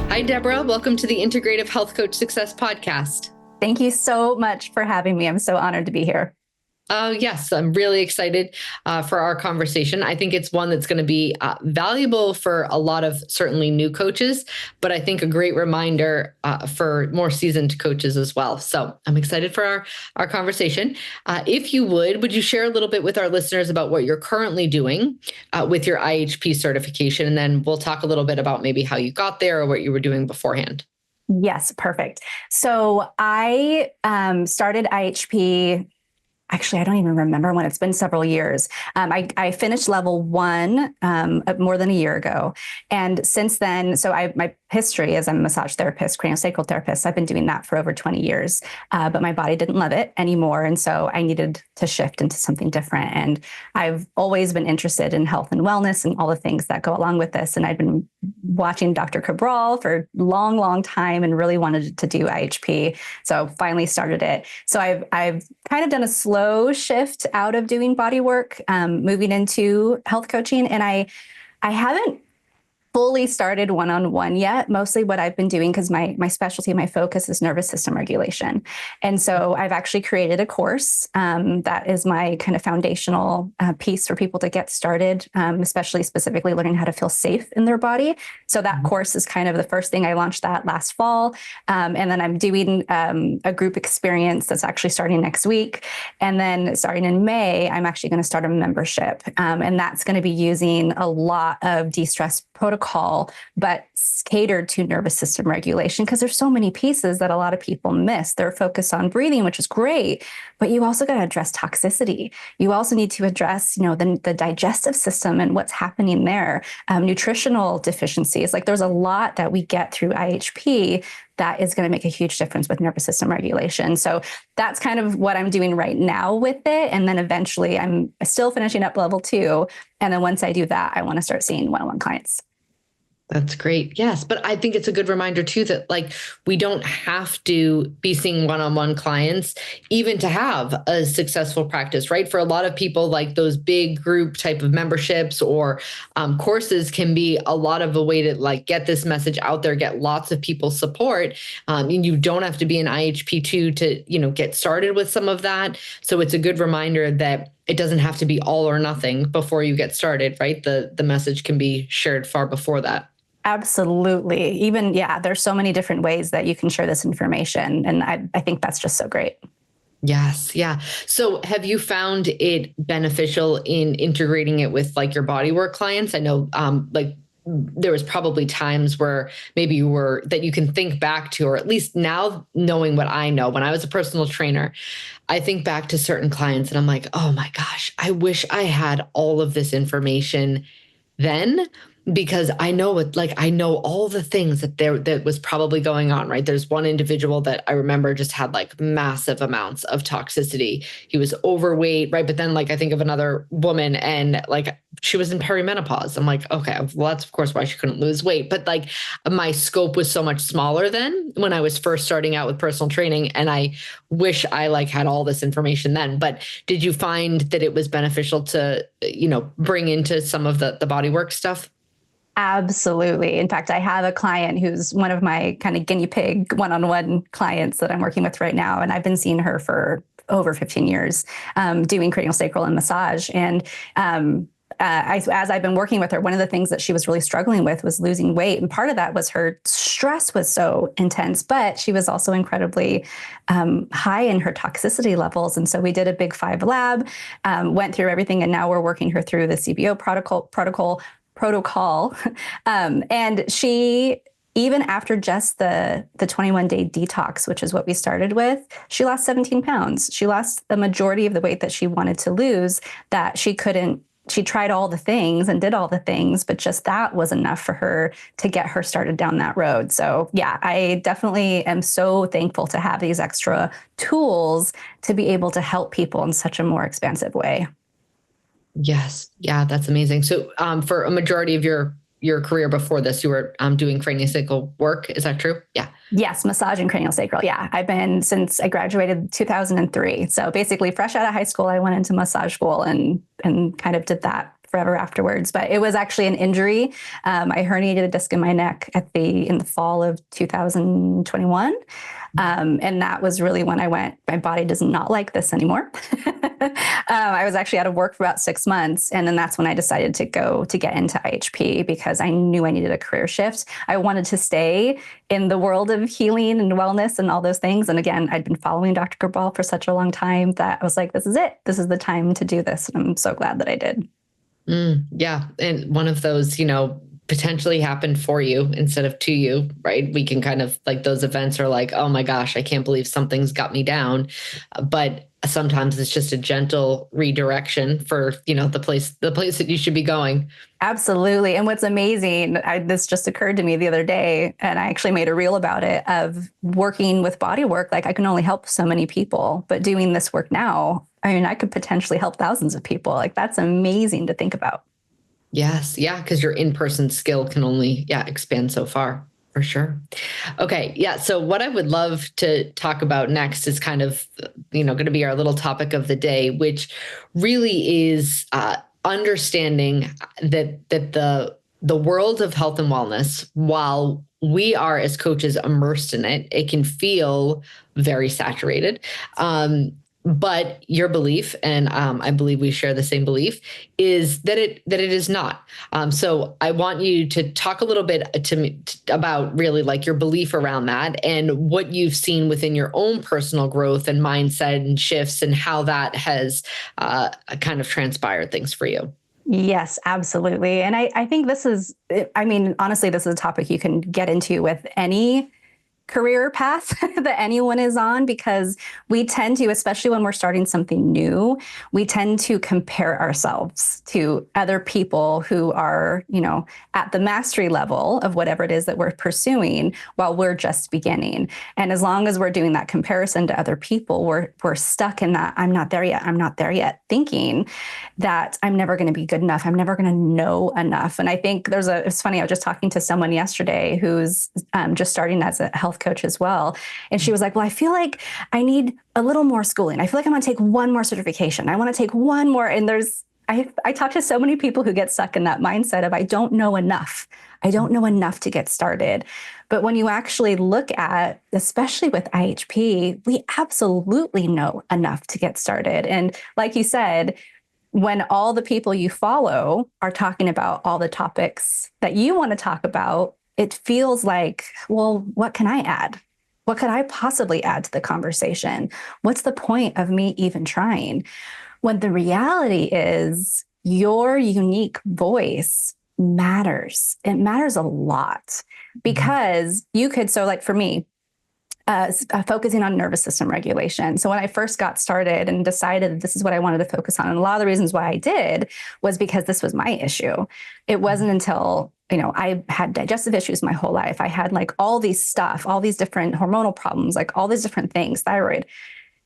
Hi, Deborah. Welcome to the Integrative Health Coach Success Podcast. Thank you so much for having me. I'm so honored to be here. Yes, I'm really excited for our conversation. I think it's one that's going to be valuable for a lot of certainly new coaches, but I think a great reminder for more seasoned coaches as well. So I'm excited for our conversation. If you would you share a little bit with our listeners about what you're currently doing with your IHP certification? And then we'll talk a little bit about maybe how you got there or what you were doing beforehand. Yes, perfect. So I started IHP. Actually, I don't even remember when. It's been several years. I finished level 1 more than a year ago. And since then, my history as a massage therapist, craniosacral therapist, I've been doing that for over 20 years, but my body didn't love it anymore. And so I needed to shift into something different. And I've always been interested in health and wellness and all the things that go along with this. And I've been watching Dr. Cabral for a long, long time and really wanted to do IHP. So finally started it. So I've kind of done a slow shift out of doing body work, moving into health coaching. And I haven't fully started one-on-one yet. Mostly what I've been doing, because my specialty, my focus is nervous system regulation. And so I've actually created a course that is my kind of foundational piece for people to get started, especially specifically learning how to feel safe in their body. So that course is kind of the first thing. I launched that last fall. And then I'm doing a group experience that's actually starting next week. And then starting in May, I'm actually going to start a membership. And that's going to be using a lot of de-stress protocol, but catered to nervous system regulation, because there's so many pieces that a lot of people miss. They're focused on breathing, which is great, but you also got to address toxicity. You also need to address, the digestive system and what's happening there, nutritional deficiencies. Like there's a lot that we get through IHP that is going to make a huge difference with nervous system regulation. So that's kind of what I'm doing right now with it. And then eventually I'm still finishing up level 2. And then once I do that, I want to start seeing one-on-one clients. That's great. Yes. But I think it's a good reminder too, that we don't have to be seeing one-on-one clients even to have a successful practice, right? For a lot of people, those big group type of memberships or courses can be a lot of a way to get this message out there, get lots of people support. And you don't have to be an IHP2 to, get started with some of that. So it's a good reminder that it doesn't have to be all or nothing before you get started, right? The message can be shared far before that. Absolutely. Even, there's so many different ways that you can share this information. And I think that's just so great. Yes. Yeah. So have you found it beneficial in integrating it with your bodywork clients? I know, there was probably times where maybe that you can think back to, or at least now knowing what I know, when I was a personal trainer, I think back to certain clients and I'm like, oh my gosh, I wish I had all of this information then, because I know I know all the things that was probably going on, right? There's one individual that I remember just had massive amounts of toxicity. He was overweight, right? But then I think of another woman and she was in perimenopause. I'm like, okay, well, that's of course why she couldn't lose weight. But my scope was so much smaller then when I was first starting out with personal training. And I wish I had all this information then. But did you find that it was beneficial to, bring into some of the bodywork stuff? Absolutely. In fact, I have a client who's one of my kind of guinea pig one-on-one clients that I'm working with right now. And I've been seeing her for over 15 years, doing craniosacral and massage. And as I've been working with her, one of the things that she was really struggling with was losing weight. And part of that was her stress was so intense, but she was also incredibly high in her toxicity levels. And so we did a big 5 lab, went through everything, and now we're working her through the CBO protocol. And she, even after just the 21-day detox, which is what we started with, she lost 17 pounds. She lost the majority of the weight that she wanted to lose, that she couldn't. She tried all the things and did all the things, but just that was enough for her to get her started down that road. So I definitely am so thankful to have these extra tools to be able to help people in such a more expansive way. Yes. Yeah, that's amazing. So for a majority of your career before this, you were doing craniosacral work. Is that true? Yeah. Yes, massage and craniosacral. Yeah, I've been since I graduated in 2003. So basically fresh out of high school, I went into massage school and kind of did that forever afterwards. But it was actually an injury. I herniated a disc in my neck in the fall of 2021. And that was really when I went, my body does not like this anymore. I was actually out of work for about 6 months. And then that's when I decided to get into IHP, because I knew I needed a career shift. I wanted to stay in the world of healing and wellness and all those things. And again, I'd been following Dr. Gerbal for such a long time that I was like, this is it. This is the time to do this. And I'm so glad that I did. Yeah. And one of those, potentially happened for you instead of to you, right? We can kind of like, those events are like, oh my gosh, I can't believe something's got me down. But sometimes it's just a gentle redirection for, the place that you should be going. Absolutely. And what's amazing, this just occurred to me the other day, and I actually made a reel about it, of working with body work. Like, I can only help so many people, but doing this work now, I mean, I could potentially help thousands of people. Like, that's amazing to think about. Yes. Yeah. Because your in-person skill can only, expand so far, for sure. Okay. Yeah. So what I would love to talk about next is kind of, going to be our little topic of the day, which really is understanding that the world of health and wellness, while we are as coaches immersed in it, it can feel very saturated. But your belief, and I believe we share the same belief, is that it is not. So I want you to talk a little bit to me about really like your belief around that, and what you've seen within your own personal growth and mindset and shifts, and how that has kind of transpired things for you. Yes, absolutely. And I think honestly, this is a topic you can get into with any career path that anyone is on, because we tend to, especially when we're starting something new, we tend to compare ourselves to other people who are, at the mastery level of whatever it is that we're pursuing, while we're just beginning. And as long as we're doing that comparison to other people, we're stuck in that I'm not there yet, thinking that I'm never going to be good enough. I'm never going to know enough. And I think it's funny, I was just talking to someone yesterday who's just starting as a health coach as well. And she was like, well, I feel like I need a little more schooling. I feel like I'm going to take one more certification. I want to take one more. And I talk to so many people who get stuck in that mindset of, I don't know enough. I don't know enough to get started. But when you actually look at, especially with IHP, we absolutely know enough to get started. And like you said, when all the people you follow are talking about all the topics that you want to talk about, it feels like, well, what can I add? What could I possibly add to the conversation? What's the point of me even trying? When the reality is, your unique voice matters. It matters a lot, because you could, so like for me, focusing on nervous system regulation. So when I first got started and decided that this is what I wanted to focus on, and a lot of the reasons why I did was because this was my issue. It wasn't until, I had digestive issues my whole life. I had like all these different hormonal problems, like all these different things, thyroid.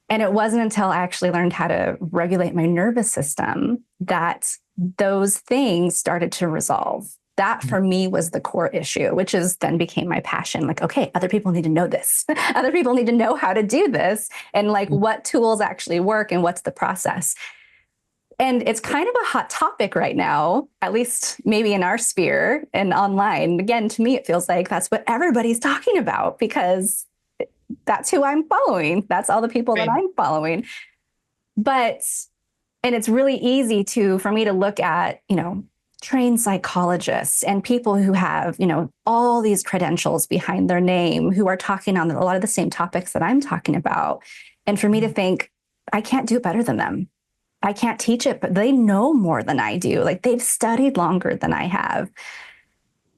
And it wasn't until I actually learned how to regulate my nervous system that those things started to resolve. That for me was the core issue, which then became my passion. Like, okay, other people need to know this. Other people need to know how to do this, and like what tools actually work and what's the process. And it's kind of a hot topic right now, at least maybe in our sphere and online. Again, to me, it feels like that's what everybody's talking about, because that's who I'm following. That's all the people that I'm following. And it's really easy for me to look at, trained psychologists and people who have, all these credentials behind their name, who are talking on a lot of the same topics that I'm talking about. And for me to think, I can't do it better than them. I can't teach it, but they know more than I do. Like, they've studied longer than I have.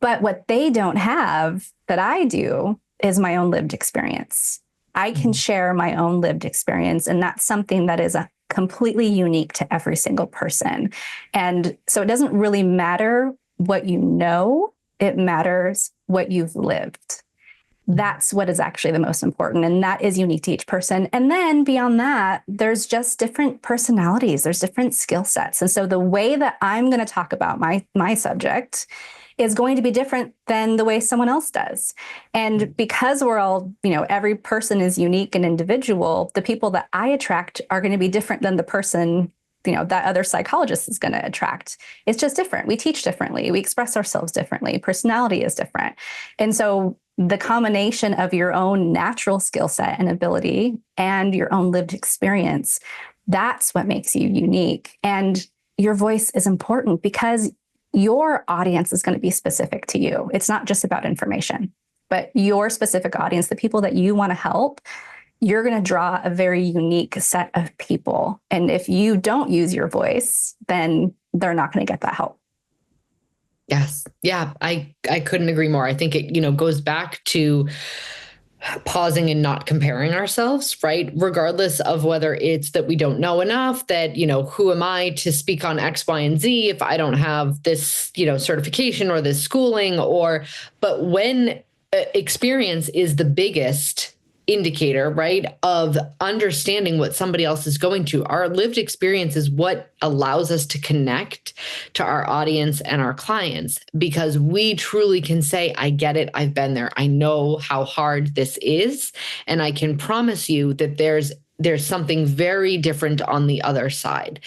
But what they don't have that I do is my own lived experience. I can share my own lived experience, and that's something that is completely unique to every single person. And so it doesn't really matter what you know, it matters what you've lived. That's what is actually the most important. And that is unique to each person. And then beyond that, there's just different personalities, there's different skill sets. And so the way that I'm going to talk about my subject is going to be different than the way someone else does. And because we're all, every person is unique and individual, the people that I attract are going to be different than the person that other psychologist is going to attract. It's just different. We teach differently. We express ourselves differently. Personality is different. And so the combination of your own natural skill set and ability and your own lived experience, that's what makes you unique. And your voice is important because your audience is going to be specific to you. It's not just about information, but your specific audience, the people that you want to help, you're going to draw a very unique set of people. And if you don't use your voice, then they're not going to get that help. Yes. Yeah. I couldn't agree more. I think it, goes back to pausing and not comparing ourselves, right? Regardless of whether it's that we don't know enough, that, who am I to speak on X, Y, and Z if I don't have this, certification or this schooling, but when experience is the biggest indicator, right, of understanding what somebody else is going to. Our lived experience is what allows us to connect to our audience and our clients, because we truly can say, I get it. I've been there. I know how hard this is. And I can promise you that there's something very different on the other side.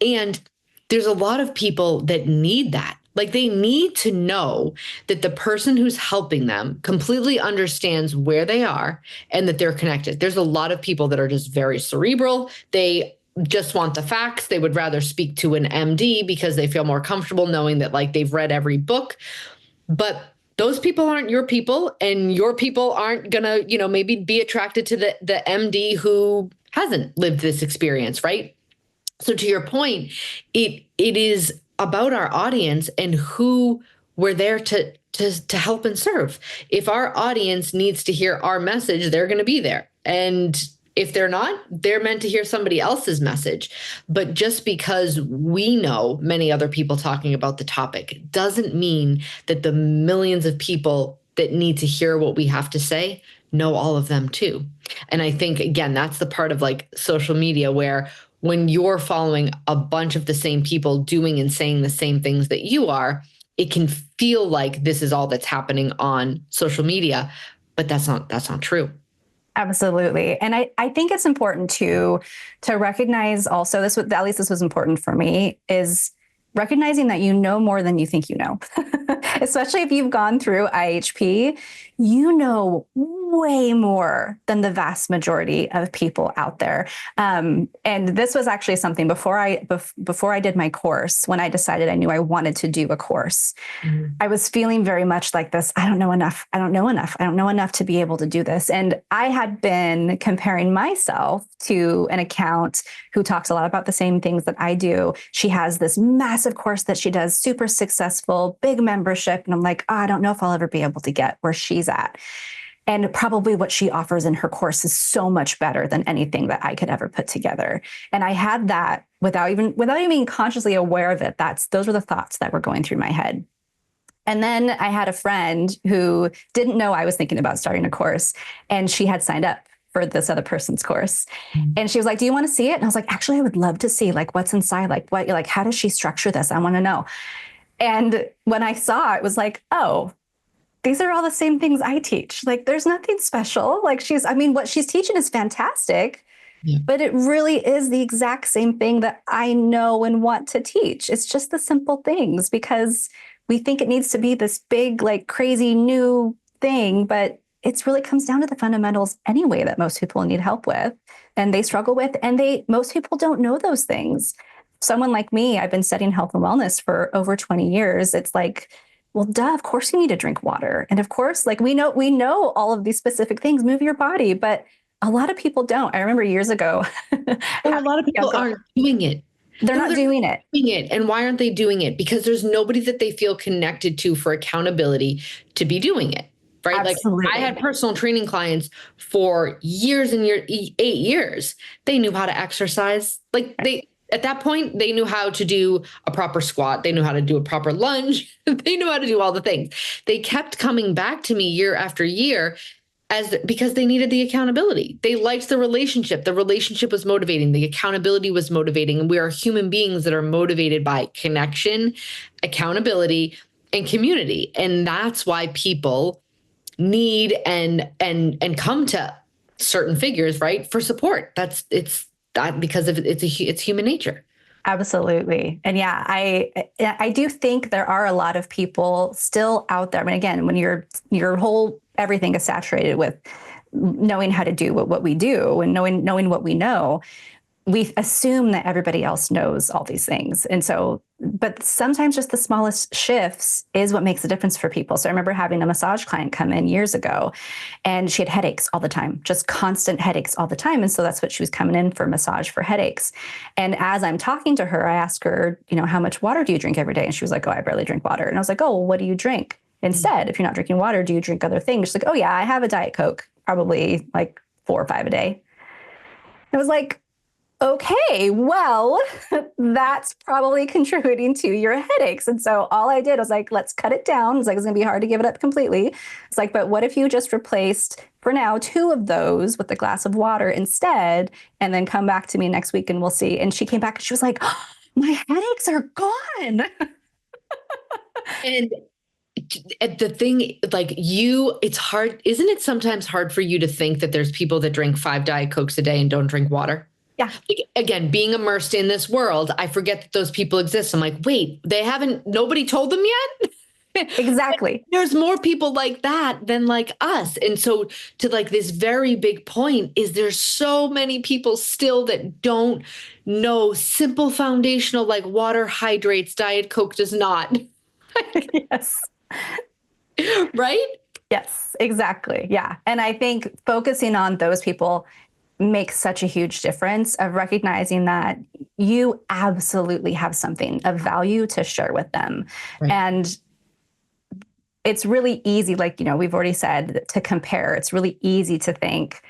And there's a lot of people that need that. Like, they need to know that the person who's helping them completely understands where they are and that they're connected. There's a lot of people that are just very cerebral. They just want the facts. They would rather speak to an MD because they feel more comfortable knowing that, like, they've read every book. But those people aren't your people, and your people aren't going to, maybe be attracted to the MD who hasn't lived this experience, right? So to your point, it is about our audience and who we're there to help and serve. If our audience needs to hear our message, they're going to be there. And if they're not, they're meant to hear somebody else's message. But just because we know many other people talking about the topic doesn't mean that the millions of people that need to hear what we have to say know all of them too. And I think, again, that's the part of like social media where when you're following a bunch of the same people doing and saying the same things that you are, it can feel like this is all that's happening on social media, but that's not true. Absolutely. And I think it's important to recognize also this, at least this was important for me, is recognizing that you know more than you think you know, especially if you've gone through IHP, you know way more than the vast majority of people out there. And this was actually something before I did my course, when I decided I knew I wanted to do a course, I was feeling very much like this. I don't know enough. I don't know enough. I don't know enough to be able to do this. And I had been comparing myself to an account who talks a lot about the same things that I do. She has this massive course that she does, super successful, big membership. And I'm like, I don't know if I'll ever be able to get where she's at. And probably what she offers in her course is so much better than anything that I could ever put together. And I had that without even being consciously aware of it. Those were the thoughts that were going through my head. And then I had a friend who didn't know I was thinking about starting a course, and she had signed up for this other person's course. And she was like, do you want to see it? And I was like, actually, I would love to see like what's inside, like how does she structure this? I want to know. And when I saw it, it was like, oh, these are all the same things I teach. Like, there's nothing special. Like, what she's teaching is fantastic, but it really is the exact same thing that I know and want to teach. It's just the simple things, because we think it needs to be this big, like crazy new thing, but it really comes down to the fundamentals anyway that most people need help with and they struggle with. And most people don't know those things. Someone like me, I've been studying health and wellness for over 20 years. It's like, well, duh, of course you need to drink water. And of course, like we know all of these specific things, move your body, but a lot of people don't. I remember years ago. A lot of people aren't doing it. They're not doing it. And why aren't they doing it? Because there's nobody that they feel connected to for accountability to be doing it. Right. Absolutely. Like, I had personal training clients for years and years, 8 years. They knew how to exercise. Like, at that point, they knew how to do a proper squat. They knew how to do a proper lunge. They knew how to do all the things. They kept coming back to me year after year because they needed the accountability. They liked the relationship. The relationship was motivating. The accountability was motivating. And we are human beings that are motivated by connection, accountability, and community. And that's why people need and come to certain figures, right, for support. It's because of it's human nature. Absolutely. And yeah, I do think there are a lot of people still out there. I mean, again, when your whole everything is saturated with knowing how to do what we do and knowing what we know, we assume that everybody else knows all these things. And so, but sometimes just the smallest shifts is what makes a difference for people. So I remember having a massage client come in years ago, and she had headaches all the time, just constant headaches all the time. And so that's what she was coming in for, massage for headaches. And as I'm talking to her, I asked her, how much water do you drink every day? And she was like, oh, I barely drink water. And I was like, oh, well, what do you drink instead? If you're not drinking water, do you drink other things? She's like, oh yeah, I have a Diet Coke, probably like 4 or 5 a day. I was like, okay, well, that's probably contributing to your headaches. And so all I did was like, let's cut it down. It's like, it's going to be hard to give it up completely. It's like, but what if you just replaced for now 2 of those with a glass of water instead, and then come back to me next week and we'll see. And she came back and she was like, oh, my headaches are gone. And the thing, like it's hard, isn't it sometimes hard for you to think that there's people that drink 5 Diet Cokes a day and don't drink water? Yeah. Again, being immersed in this world, I forget that those people exist. I'm like, wait, nobody told them yet? Exactly. There's more people like that than like us. And so to like this very big point is there's so many people still that don't know simple foundational, like water hydrates, Diet Coke does not. Yes. Right? Yes, exactly. Yeah. And I think focusing on those people makes such a huge difference of recognizing that you absolutely have something of value to share with them. Right. And it's really easy, like, we've already said, to compare. It's really easy to think,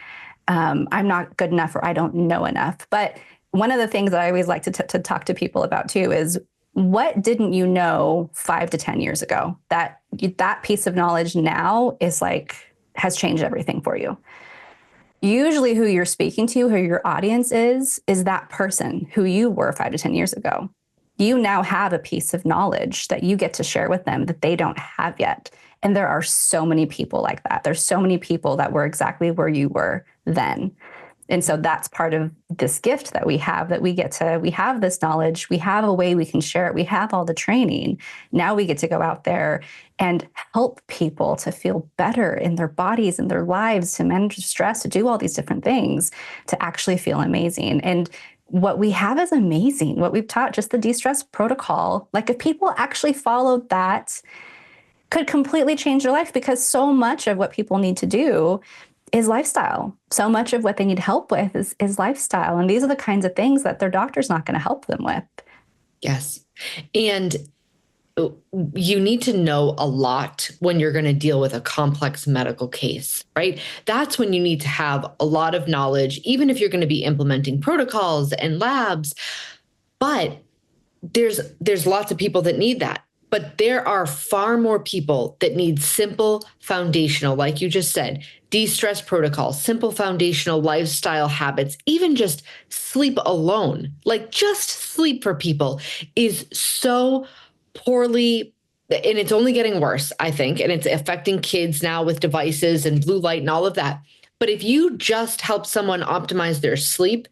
I'm not good enough or I don't know enough. But one of the things that I always like to talk to people about too is, what didn't you know 5 to 10 years ago that piece of knowledge now has changed everything for you? Usually who you're speaking to, who your audience is that person who you were 5 to 10 years ago. You now have a piece of knowledge that you get to share with them that they don't have yet. And there are so many people like that. There's so many people that were exactly where you were then. And so that's part of this gift that we have, that we have this knowledge. We have a way we can share it. We have all the training. Now we get to go out there and help people to feel better in their bodies and their lives, to manage stress, to do all these different things, to actually feel amazing. And what we have is amazing. What we've taught, just the de-stress protocol, like if people actually followed that, could completely change their life, because so much of what people need to do is lifestyle. So much of what they need help with is lifestyle. And these are the kinds of things that their doctor's not going to help them with. Yes. And you need to know a lot when you're going to deal with a complex medical case, right? That's when you need to have a lot of knowledge, even if you're going to be implementing protocols and labs. But there's lots of people that need that. But there are far more people that need simple foundational, like you just said, de-stress protocols, simple foundational lifestyle habits, even just sleep alone. Like just sleep for people is so poorly, and it's only getting worse, I think, and it's affecting kids now with devices and blue light and all of that. But if you just help someone optimize their sleep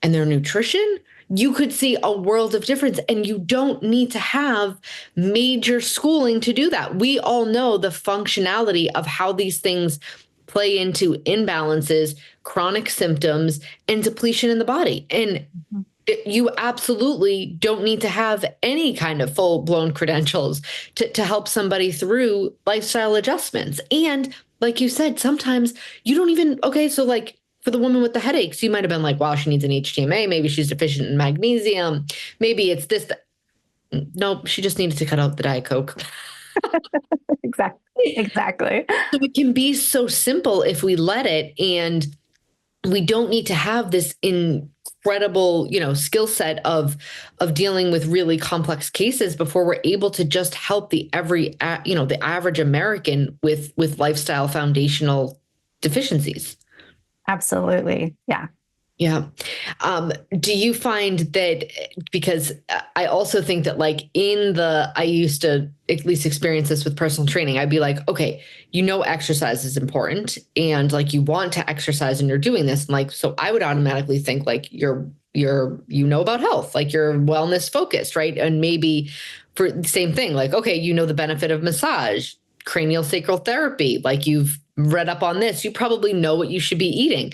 and their nutrition, you could see a world of difference. And you don't need to have major schooling to do that. We all know the functionality of how these things play into imbalances, chronic symptoms, and depletion in the body. And you absolutely don't need to have any kind of full-blown credentials to help somebody through lifestyle adjustments. And like you said, sometimes you don't even, so like, for the woman with the headaches, you might have been like, wow, she needs an HTMA. Maybe she's deficient in magnesium. Maybe it's this. No, she just needed to cut out the Diet Coke. Exactly. So it can be so simple if we let it. And we don't need to have this incredible, skill set of dealing with really complex cases before we're able to just help the average American with lifestyle foundational deficiencies. Absolutely. Yeah. Yeah. Do you find that, because I also think that like I used to at least experience this with personal training. I'd be like, okay, exercise is important and like you want to exercise and you're doing this. And like, so I would automatically think like you're about health, like you're wellness focused, right? And maybe for the same thing, like, okay, the benefit of massage, cranial sacral therapy, like you've read up on this, you probably know what you should be eating.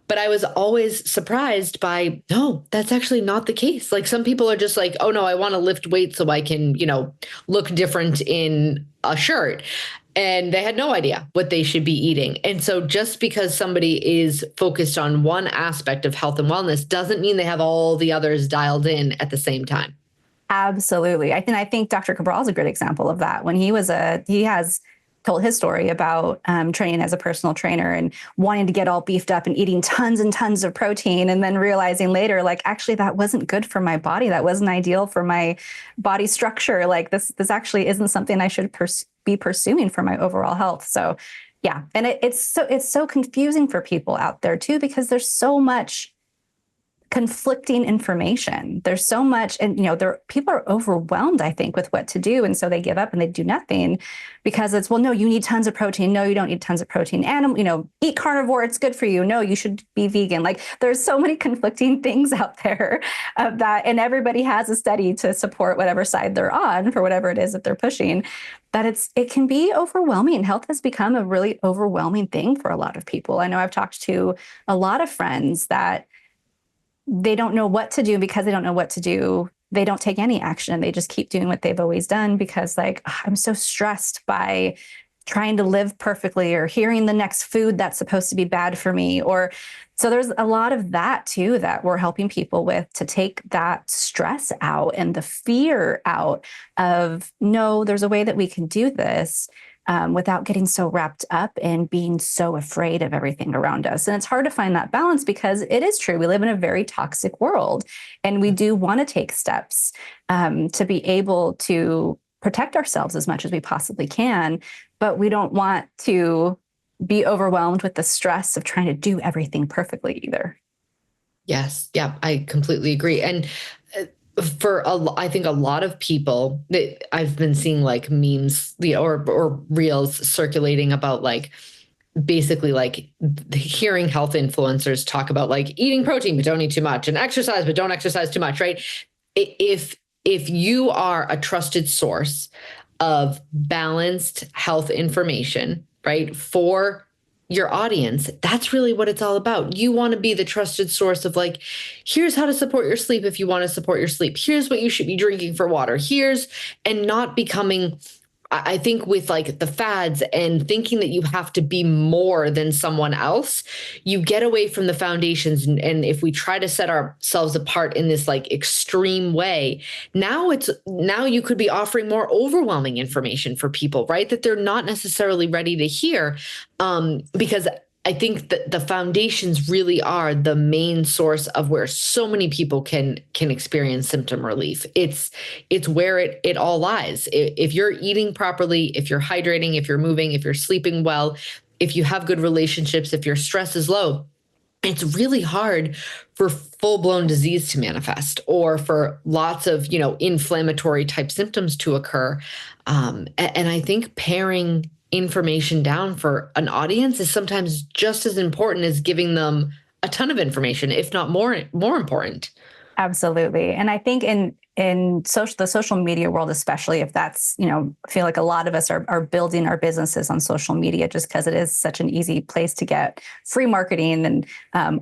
But I was always surprised by, no, that's actually not the case. Like some people are just like, oh no, I want to lift weights so I can, look different in a shirt. And they had no idea what they should be eating. And so just because somebody is focused on one aspect of health and wellness doesn't mean they have all the others dialed in at the same time. Absolutely. I think Dr. Cabral is a great example of that. When he has told his story about training as a personal trainer and wanting to get all beefed up and eating tons and tons of protein, and then realizing later, like, actually, that wasn't good for my body. That wasn't ideal for my body structure. Like this actually isn't something I should be pursuing for my overall health. So yeah. And it's so confusing for people out there too, because there's so much conflicting information. There's so much, and people are overwhelmed, I think, with what to do, and so they give up and they do nothing because it's, well, no, you need tons of protein. No, you don't need tons of protein. And eat carnivore; it's good for you. No, you should be vegan. Like there's so many conflicting things out there of that, and everybody has a study to support whatever side they're on for whatever it is that they're pushing. That it can be overwhelming. Health has become a really overwhelming thing for a lot of people. I know I've talked to a lot of friends that they don't know what to do. Because they don't know what to do, they don't take any action. They just keep doing what they've always done because I'm so stressed by trying to live perfectly or hearing the next food that's supposed to be bad for me. So there's a lot of that too, that we're helping people with, to take that stress out and the fear out of, no, there's a way that we can do this. Without getting so wrapped up and being so afraid of everything around us. And it's hard to find that balance because it is true. We live in a very toxic world, and we do want to take steps to be able to protect ourselves as much as we possibly can. But we don't want to be overwhelmed with the stress of trying to do everything perfectly either. Yes. Yeah, I completely agree. And I think a lot of people that I've been seeing like memes, or reels circulating about like basically like hearing health influencers talk about like eating protein but don't eat too much, and exercise but don't exercise too much, right? If you are a trusted source of balanced health information, right, for your audience, that's really what it's all about. You want to be the trusted source of like, here's how to support your sleep if you want to support your sleep. Here's what you should be drinking for water. And not becoming, I think, with like the fads and thinking that you have to be more than someone else, you get away from the foundations. And if we try to set ourselves apart in this like extreme way, now you could be offering more overwhelming information for people, right? That they're not necessarily ready to hear, because I think that the foundations really are the main source of where so many people can experience symptom relief. It's where it all lies. If you're eating properly, if you're hydrating, if you're moving, if you're sleeping well, if you have good relationships, if your stress is low, it's really hard for full-blown disease to manifest, or for lots of, inflammatory type symptoms to occur. And I think paring information down for an audience is sometimes just as important as giving them a ton of information, if not more important. Absolutely. And I think in the social media world, especially, if that's, I feel like a lot of us are building our businesses on social media just because it is such an easy place to get free marketing and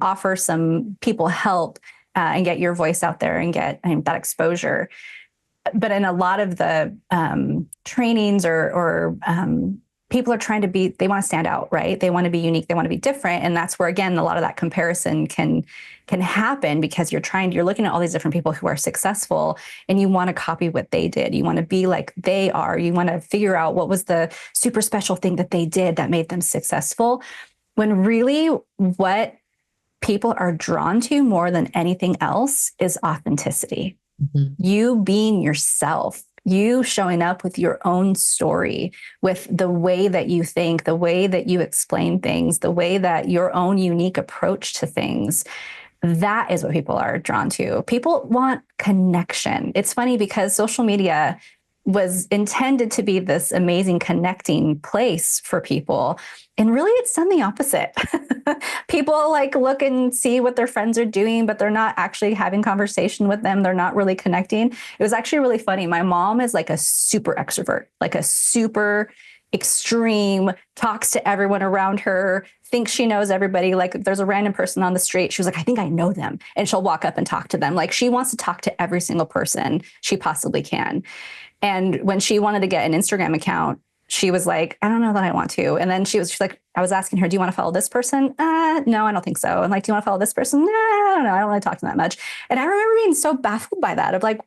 offer some people help and get your voice out there and get that exposure. But in a lot of the trainings or people are trying to they want to stand out, right? They want to be unique. They want to be different. And that's where, again, a lot of that comparison can happen, because you're looking at all these different people who are successful and you want to copy what they did. You want to be like they are. You want to figure out what was the super special thing that they did that made them successful, when really what people are drawn to more than anything else is authenticity. Mm-hmm. You being yourself. You showing up with your own story, with the way that you think, the way that you explain things, the way that your own unique approach to things. That is what people are drawn to. People want connection. It's funny because social media was intended to be this amazing connecting place for people. And really, it's done the opposite. People like look and see what their friends are doing, but they're not actually having conversation with them. They're not really connecting. It was actually really funny. My mom is like a super extrovert, like a super extreme, talks to everyone around her, thinks she knows everybody. Like if there's a random person on the street, she was like, I think I know them. And she'll walk up and talk to them. Like she wants to talk to every single person she possibly can. And when she wanted to get an Instagram account, she was like, I don't know that I want to. And then she's like, I was asking her, do you want to follow this person? No, I don't think so. And like, do you want to follow this person? I don't know. I don't want to talk to them that much. And I remember being so baffled by that of like,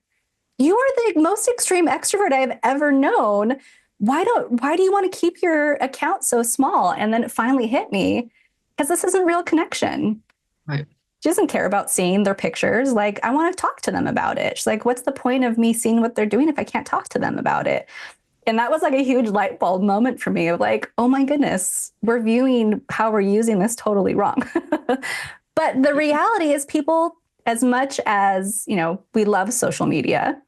you are the most extreme extrovert I've ever known. Why do you want to keep your account so small? And then it finally hit me because this isn't real connection. Right. She doesn't care about seeing their pictures. Like, I want to talk to them about it. She's like, what's the point of me seeing what they're doing if I can't talk to them about it? And that was like a huge light bulb moment for me of like, oh my goodness, we're viewing how we're using this totally wrong. But the reality is people, as much as, we love social media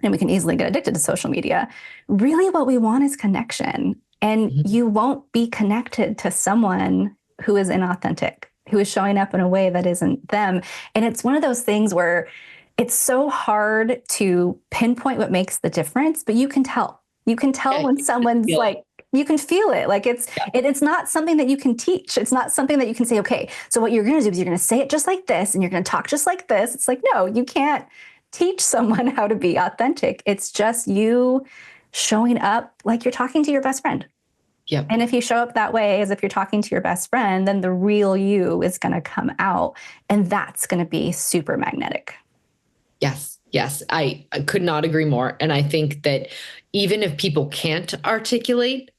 and we can easily get addicted to social media, really what we want is connection. And you won't be connected to someone who is inauthentic, who is showing up in a way that isn't them. And it's one of those things where it's so hard to pinpoint what makes the difference, but you can tell. You can tell when someone's like, you can feel it. Like it's not something that you can teach. It's not something that you can say, okay, so what you're going to do is you're going to say it just like this and you're going to talk just like this. It's like, no, you can't teach someone how to be authentic. It's just you showing up like you're talking to your best friend. Yep. And if you show up that way, as if you're talking to your best friend, then the real you is going to come out. And that's going to be super magnetic. Yes. Yes. I could not agree more. And I think that even if people can't articulate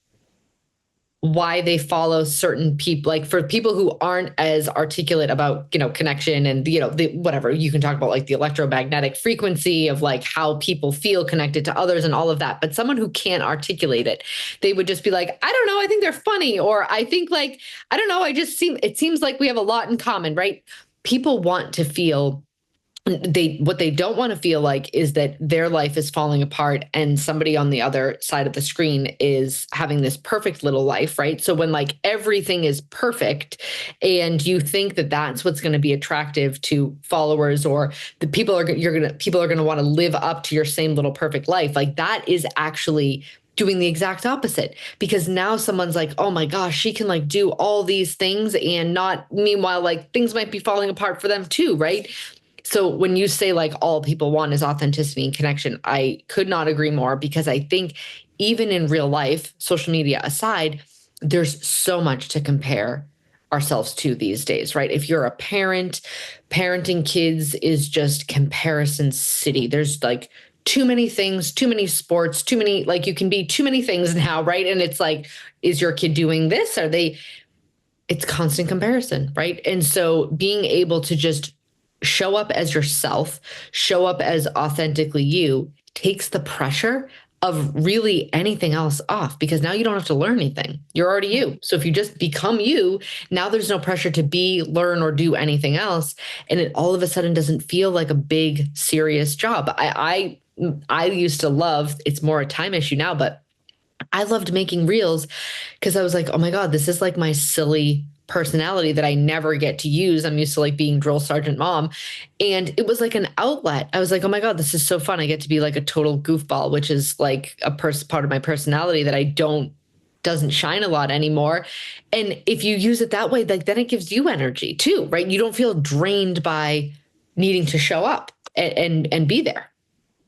why they follow certain people, like for people who aren't as articulate about, connection and, whatever, you can talk about like the electromagnetic frequency of like how people feel connected to others and all of that. But someone who can't articulate it, they would just be like, I don't know, I think they're funny. Or I think like, I don't know, it seems like we have a lot in common, right? People want to feel what they don't want to feel like is that their life is falling apart and somebody on the other side of the screen is having this perfect little life, right? So when like everything is perfect and you think that that's what's going to be attractive to followers or the people are going to want to live up to your same little perfect life, like that is actually doing the exact opposite, because now someone's like, oh my gosh, she can like do all these things and not, meanwhile, like things might be falling apart for them too, right? So when you say like all people want is authenticity and connection, I could not agree more, because I think even in real life, social media aside, there's so much to compare ourselves to these days, right? If you're a parent, parenting kids is just comparison city. There's like too many things, too many sports, too many, like you can be too many things now, right? And it's like, is your kid doing this? It's constant comparison, right? And so being able to just show up as yourself, show up as authentically you, takes the pressure of really anything else off, because now you don't have to learn anything. You're already you. So if you just become you, now there's no pressure to be, learn, or do anything else. And it all of a sudden doesn't feel like a big, serious job. I used to love, it's more a time issue now, but I loved making reels because I was like, oh my God, this is like my silly personality that I never get to use. I'm used to like being drill sergeant mom. And it was like an outlet. I was like, oh my God, this is so fun. I get to be like a total goofball, which is like a part of my personality that doesn't shine a lot anymore. And if you use it that way, like then it gives you energy too, right? You don't feel drained by needing to show up and be there.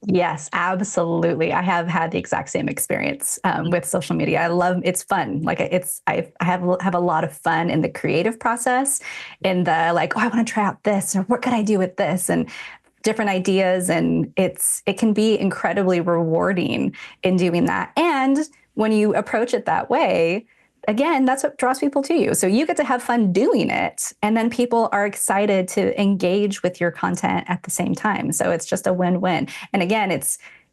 Yes, absolutely. I have had the exact same experience with social media. It's fun. Like I have a lot of fun in the creative process, in the like, oh, I want to try out this, or what could I do with this, and different ideas. And it can be incredibly rewarding in doing that. And when you approach it that way, again, that's what draws people to you. So you get to have fun doing it, and then people are excited to engage with your content at the same time. So it's just a win-win. And again,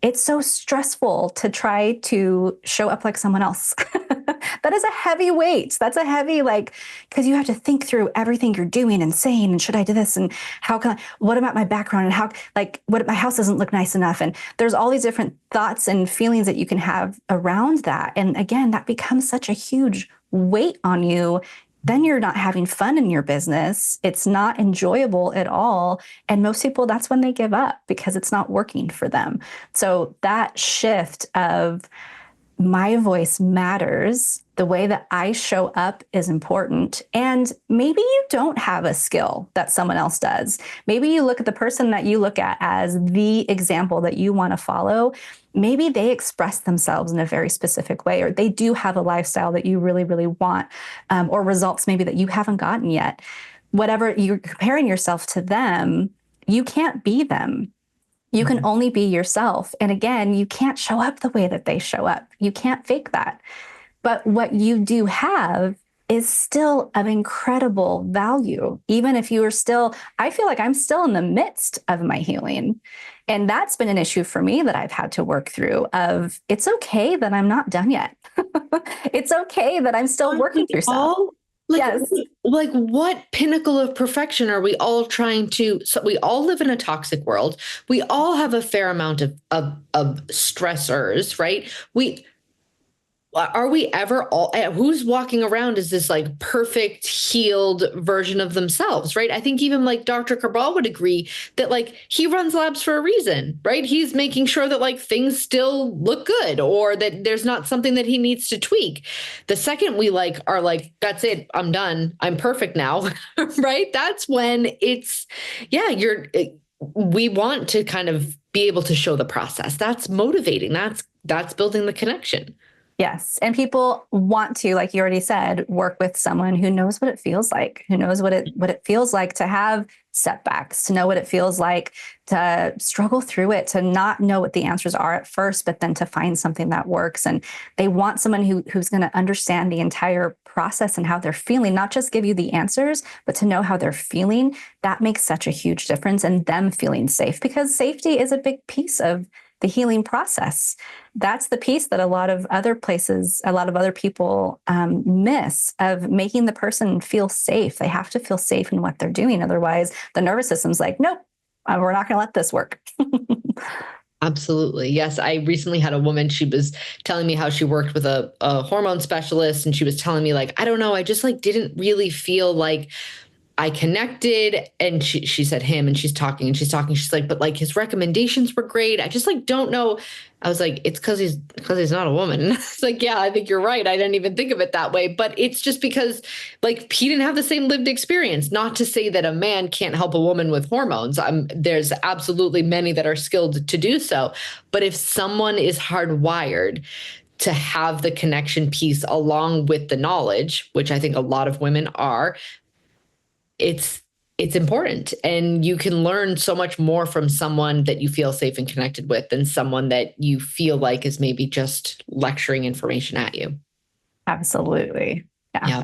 it's so stressful to try to show up like someone else. That is a heavy weight. That's a heavy, like, because you have to think through everything you're doing and saying, and should I do this? And how can what about my background? And how, like, what if my house doesn't look nice enough? And there's all these different thoughts and feelings that you can have around that. And again, that becomes such a huge weight on you. Then you're not having fun in your business. It's not enjoyable at all. And most people, that's when they give up because it's not working for them. So that shift of my voice matters, the way that I show up is important. And maybe you don't have a skill that someone else does. Maybe you look at the person that you look at as the example that you want to follow. Maybe they express themselves in a very specific way, or they do have a lifestyle that you really, really want, or results maybe that you haven't gotten yet. Whatever you're comparing yourself to them, you can't be them. You can only be yourself. And again, you can't show up the way that they show up. You can't fake that. But what you do have is still of incredible value. Even if you are still, I feel like I'm still in the midst of my healing. And that's been an issue for me that I've had to work through of, it's okay that I'm not done yet. It's okay that I'm still working through stuff. Like, yes. Like what pinnacle of perfection are we all trying to? So we all live in a toxic world. We all have a fair amount of stressors, right? Are we ever all, who's walking around as this like perfect healed version of themselves, right? I think even like Dr. Cabral would agree that like he runs labs for a reason, right? He's making sure that like things still look good or that there's not something that he needs to tweak. The second we like are like, that's it, I'm done, I'm perfect now, right? That's when it's, we want to kind of be able to show the process. That's motivating. That's building the connection. Yes. And people want to, like you already said, work with someone who knows what it feels like, who knows what it feels like to have setbacks, to know what it feels like to struggle through it, to not know what the answers are at first, but then to find something that works. And they want someone who's going to understand the entire process and how they're feeling, not just give you the answers, but to know how they're feeling. That makes such a huge difference in them feeling safe, because safety is a big piece of the healing process. That's the piece that a lot of other places, a lot of other people miss, of making the person feel safe. They have to feel safe in what they're doing. Otherwise, the nervous system's like, nope, we're not going to let this work. Absolutely. Yes. I recently had a woman, she was telling me how she worked with a hormone specialist, and she was telling me like, I don't know, I just like didn't really feel like I connected. And she said him, and she's talking. She's like, but like his recommendations were great. I just like, don't know. I was like, it's because he's not a woman. It's like, yeah, I think you're right. I didn't even think of it that way, but it's just because like he didn't have the same lived experience. Not to say that a man can't help a woman with hormones. There's absolutely many that are skilled to do so. But if someone is hardwired to have the connection piece along with the knowledge, which I think a lot of women are, it's important. And you can learn so much more from someone that you feel safe and connected with than someone that you feel like is maybe just lecturing information at you. Absolutely. Yeah.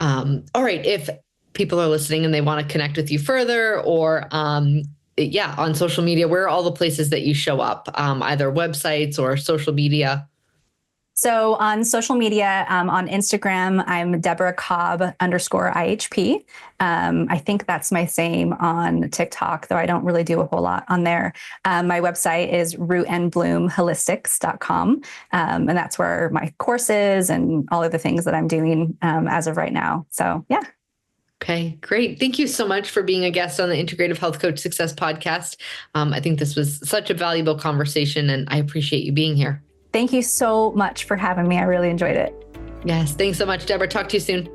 All right. If people are listening and they want to connect with you further, or on social media, where are all the places that you show up, either websites or social media? So on social media, on Instagram, I'm Deborah Cobb _IHP. I think that's my same on TikTok, though I don't really do a whole lot on there. My website is rootandblooomholistics.com. And that's where my courses and all of the things that I'm doing as of right now. So, yeah. Okay, great. Thank you so much for being a guest on the Integrative Health Coach Success Podcast. I think this was such a valuable conversation, and I appreciate you being here. Thank you so much for having me. I really enjoyed it. Yes. Thanks so much, Deborah. Talk to you soon.